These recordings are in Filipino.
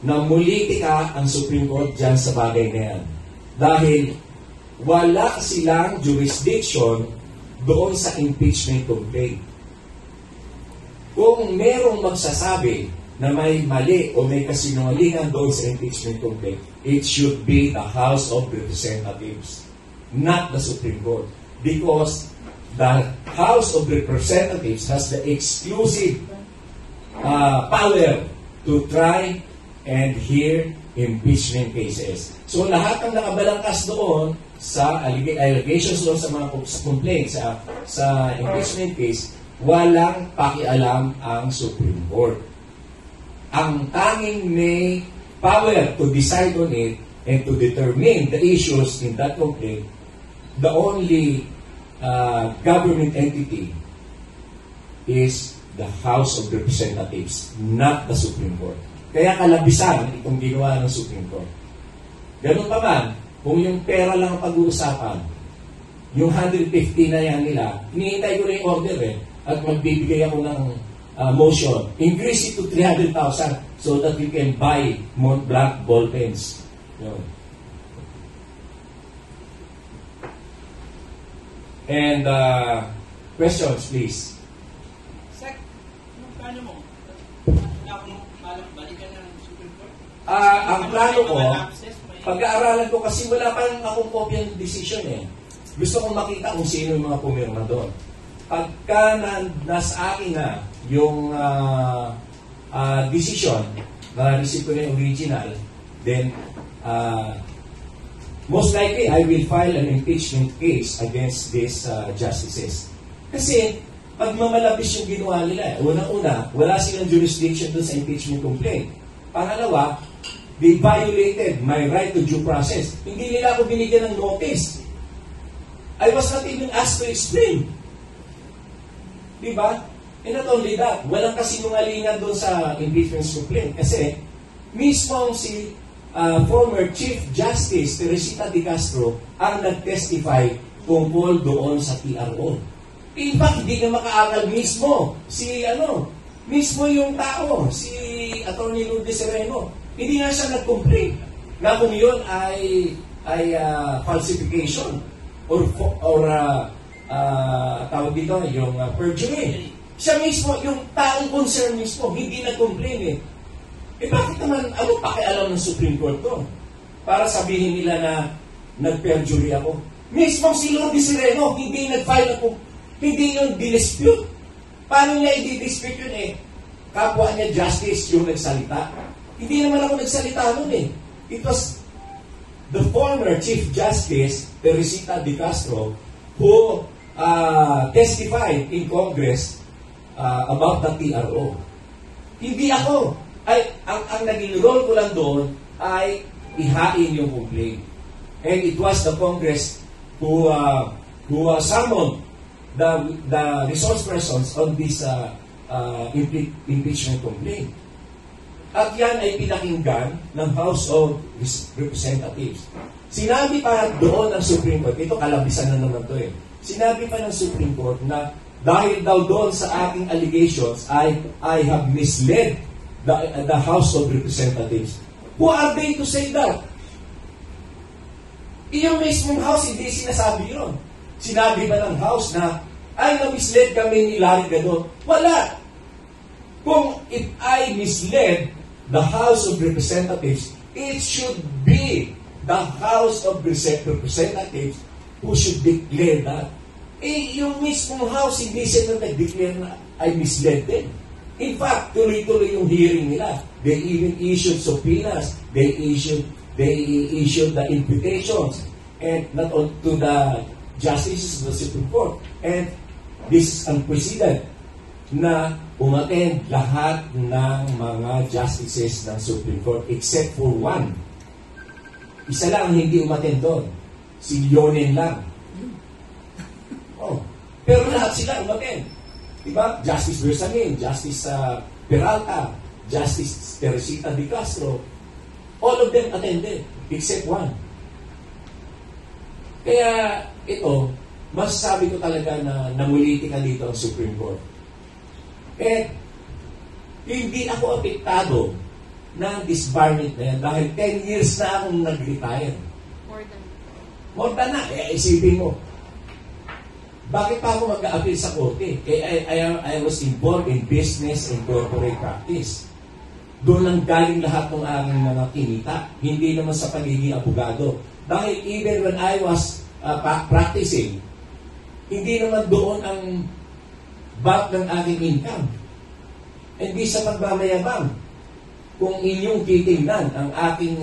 Namulitika ang Supreme Court dyan sa bagay na yan. Dahil wala silang jurisdiction doon sa impeachment complaint. Kung merong magsasabi na may mali o may kasinungalingan doon sa impeachment complaint, it should be the House of Representatives, not the Supreme Court. Because the House of Representatives has the exclusive power to try and hear impeachment cases. So lahat ng nakabalangkas doon sa allegations doon sa mga complaints sa impeachment case, walang pakialam ang Supreme Court. Ang tanging may power to decide on it and to determine the issues in that complaint, the only government entity is the House of Representatives, not the Supreme Court. Kaya kalabisan itong ginawa ng Supreme Court. Ganun pa man, kung yung pera lang ang pag-uusapan, yung 150 na yan nila, hinihintay ko na yung order at magbibigay ako ng motion. Increase it to 300,000 so that you can buy Mont Blanc ball pens. Yun. And questions, please. Sec, paano mo? Balikan ng Supreme Court? Ang plano ko, pag-aaralan ko kasi wala pa akong kopya ng decision eh. Gusto kong makita kung sino yung mga pumirma doon. Pagka nasa akin na yung decision, na-receive ko na yung original, then most likely I will file an impeachment case against these justices. Kasi pag mamalabis yung ginawa nila, unang-una, wala silang jurisdiction doon sa impeachment complaint. Pangalawa, they violated my right to due process. Hindi nila ako binigyan ng notice. I was not even asked to explain. Diba? And not only that, walang kasinungalingan doon sa impeachment complaint. Kasi, mismo si former Chief Justice Teresita De Castro ang nag-testify tungkol doon sa TRO. In fact, hindi na makaaral mismo mismo yung tao, si Atty. Lourdes Sereno. Hindi nga siya nag-complain na kung yun ay falsification or tawag dito, yung perjury. Siya mismo, yung taong concern mismo, hindi nag-complain eh. Bakit naman, ano pakialam ng Supreme Court to? Para sabihin nila na nag-perjury ako. Mismo si Lourdes Sereno, hindi nag-file ako. Hindi yung dispute. Paano niya i-dispute yun eh? Kapwa niya justice yung nagsalita. Hindi naman ako nagsalita nun eh. It was the former Chief Justice, Teresita De Castro, who testified in Congress about the TRO. Hindi ako. Ang naging role ko lang doon ay ihain yung complaint. And it was the Congress who summoned the resource persons on this impeachment complaint. At yan ay pinakinggan ng House of Representatives. Sinabi pa doon ng Supreme Court, ito kalabisan na naman to eh. Sinabi pa ng Supreme Court na dahil daw doon sa aking allegations I have misled the House of Representatives. Who are they to say that? Iyong mismong House, hindi sinasabi yun. Sinabi ba ng House na, na-misled kami ni Larry Gadot? Wala. Kung if I misled the House of Representatives, it should be the House of Representatives who should declare that. Yung mismong House, hindi sila nag-declare na I misled them. In fact, tuloy-tuloy yung hearing nila. They even issued subpoenas. They issued the invitations. And not on to the justices of the Supreme Court. And this is unprecedented na umattend lahat ng mga justices ng Supreme Court except for one. Isa lang ang hindi umattend doon. Si Leonen lang. Pero lahat sila umattend. Diba? Justice Bersamin, Justice Peralta, Justice Teresita De Castro, all of them attended except one. Kaya ito, masasabi ko talaga na namuliti ka dito ang Supreme Court. Hindi ako apektado ng disbarment na yan dahil 10 years na akong nag-retire. More than na. Isipin mo, bakit pa ako mag-a-appeal sa korte? I was involved in business and corporate practice. Doon lang galing lahat ng aking mga kinita. Hindi naman sa pagiging abogado. Dahil even when I was practicing, hindi naman doon ang bulk ng aking income. Hindi sa pagmamayabang. Kung inyong titingnan ang aking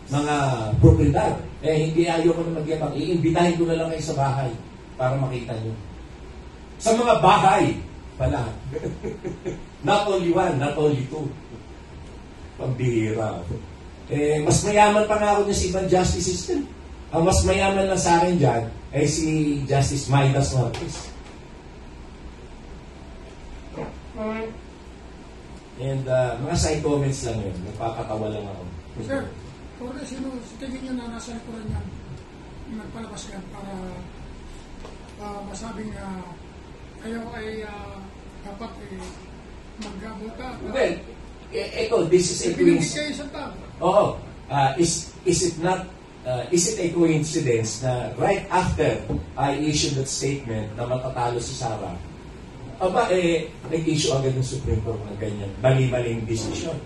mga propriedad, hindi ayoko na magyabang. Iimbitahin ko na lang kayo sa bahay para makita nyo. Sa mga bahay pala. Not only one, not only two. Pambihira. Mas mayaman pa nga ako niya sa ibang justice system. Ang mas mayaman lang sa akin dyan ay si Justice Maidas Marquez. And mga side comments lang yun. Nagpapatawa lang ako. Sir, kung sino, tingin niyo na nasa likuran niyan, nagpalabas yan para masabing kayo ay dapat mag-abota. Well, ito, this is a Pinigit coincidence. kayo sa tao. Oo. Is it not, is it a coincidence na right after I issued that statement na matatalo si Sara, nag-issue agad ng Supreme Court ng ganyan, mali-maling decision.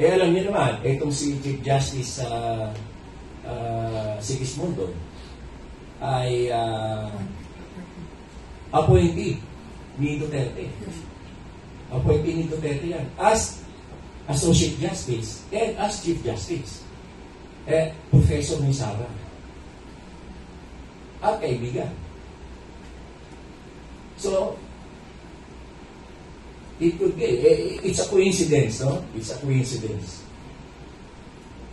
Alam niyo naman, itong si Chief Justice Sigismundo ay appointee ni Duterte. Appointee ni Duterte yan as Associate Justice and as Chief Justice. Professor ni Sara. At kaibigan. So, it could be, it's a coincidence, no? It's a coincidence.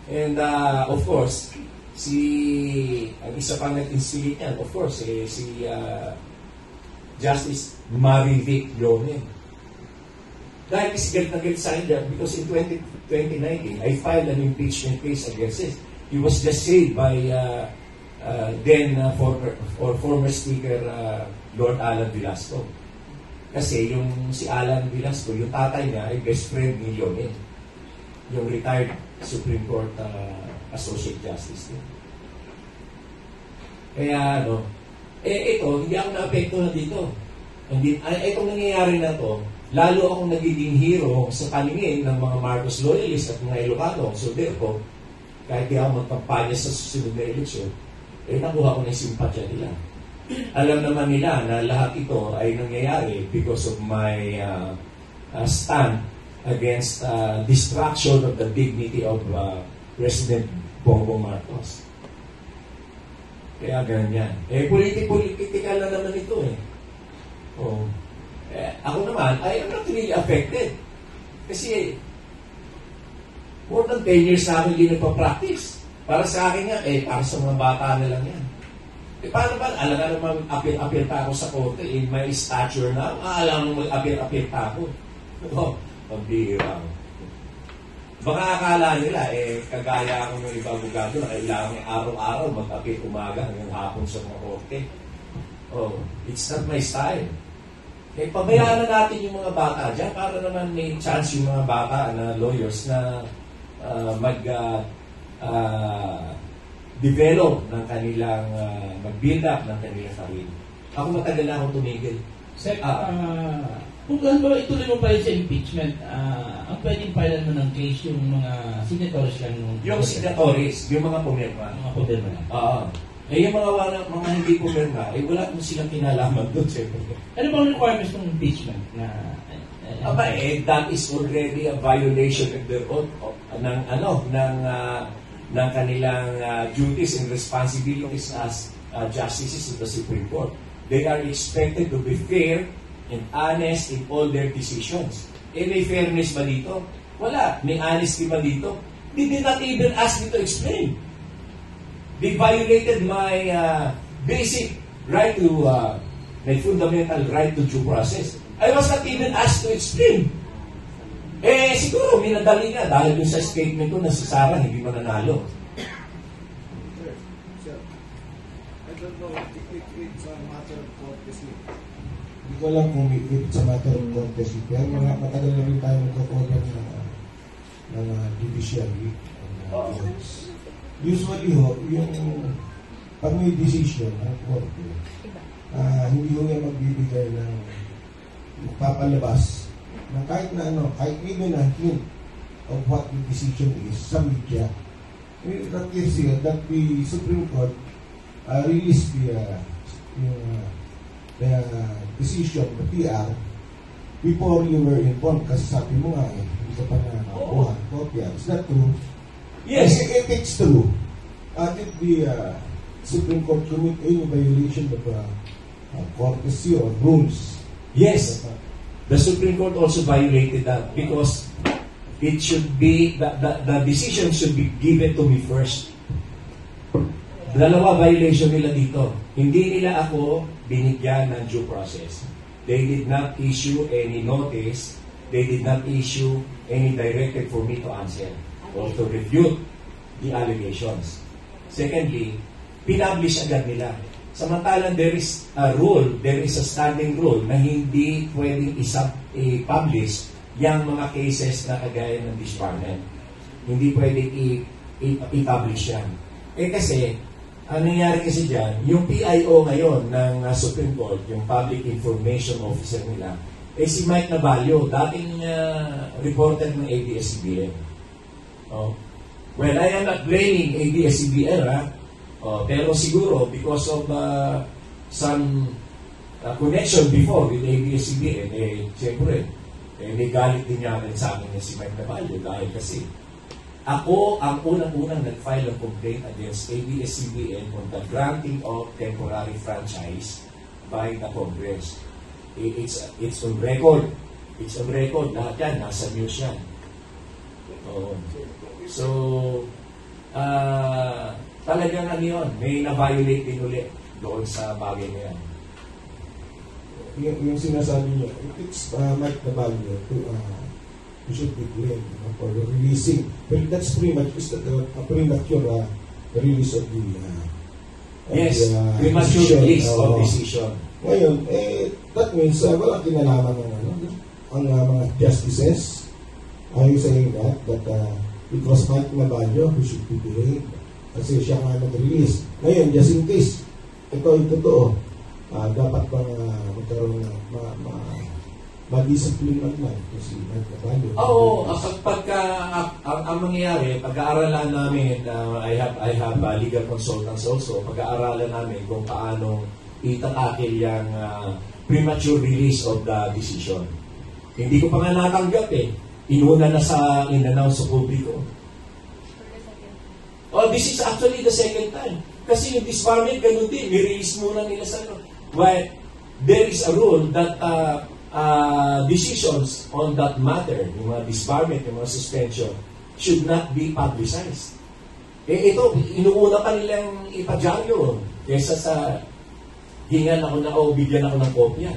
And of course, ang isa pang nag-instigate yan, of course, si Justice Marivic Llone. Dahil kasi galit na galit sa akin dyan, because in 2019, I filed an impeachment case against it. He was just saved by former Speaker Lord Alan Velasco. Kasi si Alan Velasco, yung tatay niya ay best friend ni Llone, yung retired Supreme Court Associate Justice. Kaya ito, hindi ako na-apektuhan dito. Itong nangyayari na to, lalo akong nagiging hero sa paningin ng mga Marcos loyalists at mga Ilocano, Soderco, kahit di ako magpampanya sa susunod na eleksyon, nakuha ko na yung simpatya nila. Alam naman nila na lahat ito ay nangyayari because of my stand against destruction of the dignity of President Bongbong Marcos. Kaya ganyan. Political na naman ito eh. Ako naman, I am not really affected. Kasi more than 10 years na ako hindi nagpa-practice. Para sa akin nga, para sa mga bata na lang yan. Paano ba? Alam nga naman, appeal pa ako sa korte. In my stature na, alam mo mag-appeal pa ako. Pambihira ako. Baka akala nila, kagaya ako ng ibang abogado na kailangan araw-araw mag-appeal umaga hanggang hapon sa mga korte. It's not my style. Pabayaan na natin yung mga bata dyan para naman may chance yung mga bata na lawyers na develop ng kanilang, mag-build up ng kanilang sarili. Ako matagal na akong tumigil. Sir, kung ituloy mo pa rin sa impeachment, ang pwedeng filean mo ng case yung mga signatories lang nung... Yung signatories, yung mga pumirma. Mga pumirma lang. Yung mga hindi pumirma, wala kong silang kinalaman doon, siyempre. Ano bang requirements ng impeachment na... that is already a violation of their own, ng kanilang duties and responsibilities as justices of the Supreme Court. They are expected to be fair and honest in all their decisions. May fairness ba dito? Wala. May honesty ba dito? They did not even ask me to explain. They violated my basic right to, my fundamental right to due process. I was not even asked to explain. Siguro, minadali nga dahil dun sa statement ko na si Sara hindi mananalo. Sir, I don't know if it's a matter of courtesy. Hindi ko alam kung if it's a matter of courtesy. Pero matagal na rin tayo magkakover ng judiciary. Hearings. Usually ho, yung pag may decision ng korte, hindi ho yan magbibigay ng papalabas na kahit na ano, kahit even a hint of what the decision is sa media. That is that the Supreme Court released the decision, the PR, before you were informed. Kasi sabi mo nga hindi ka pa nakakuha. Kopya. Is that true? Yes. If it's true, if the Supreme Court commit any violation of courtesy or rules. Yes. The Supreme Court also violated that because it should be, the decision should be given to me first. Dalawa violation nila dito. Hindi nila ako binigyan ng due process. They did not issue any notice. They did not issue any directive for me to answer or to refute the allegations. Secondly, pinublish agad nila. Samantalang there is a rule, there is a standing rule na hindi pwedeng i-publish yung mga cases na kagaya ng disbarment. Hindi pwedeng i-publish yan. Kasi, ang nangyari kasi dyan, yung PIO ngayon ng Supreme Court, yung Public Information Officer nila, si Mike Navalio, dating reporter ng ABS-CBN. Well, I am not blaming ABS-CBN, pero siguro because of some connection before with ABS-CBN, siyempre, may galit din niya rin sa akin si Mike Navalio dahil kasi ako ang unang-unang nag-file ng complaint against ABS-CBN on the granting of temporary franchise by the Congress. It's on record. It's on record. Lahat yan, nasa news yan. So, talagang ano yun, may na-violate din ulit doon sa bagay na yan. Yung sinasabi niyo, it's Mike Navalio you should be blamed for releasing. But that's pretty much a premature release of the yes, premature release of decision. Ngayon, that means walang kinalaman ng ang mga justices. Are you saying that it was Mike Navalio who should be blamed? Kasi siya nga nag-release. Ngayon, just in case, ito yung totoo, dapat bang magkaroon ng ma-discipline naman kasi Mike Navalio. Oo, ang mangyayari, pag-aaralan namin, I have legal consultants also, pag-aaralan namin kung paano itakakil yung premature release of the decision. Hindi ko pa nga natanggap Inuna na in-announce sa publiko. This is actually the second time. Kasi yung disbarment, ganun din. I-release muna nila sa ano. But there is a rule that decisions on that matter, yung mga disbarment, yung mga suspension, should not be publicized. Ito, inuuna pa nilang ipadyaryo kesa sa hingan ako na bigyan ako ng kopya.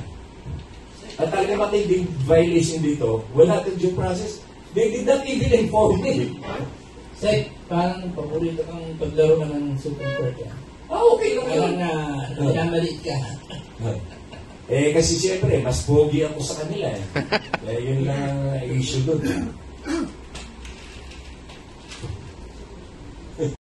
At talaga matinding violation dito, wala itong due process. They did not even inform me. Sek, parang paborito kang paglaro ka ng Supreme Court yan. Okay lang yun. Parang namaliit ka. Kasi siyempre, mas pogi ako sa kanila. Yun lang ang issue doon.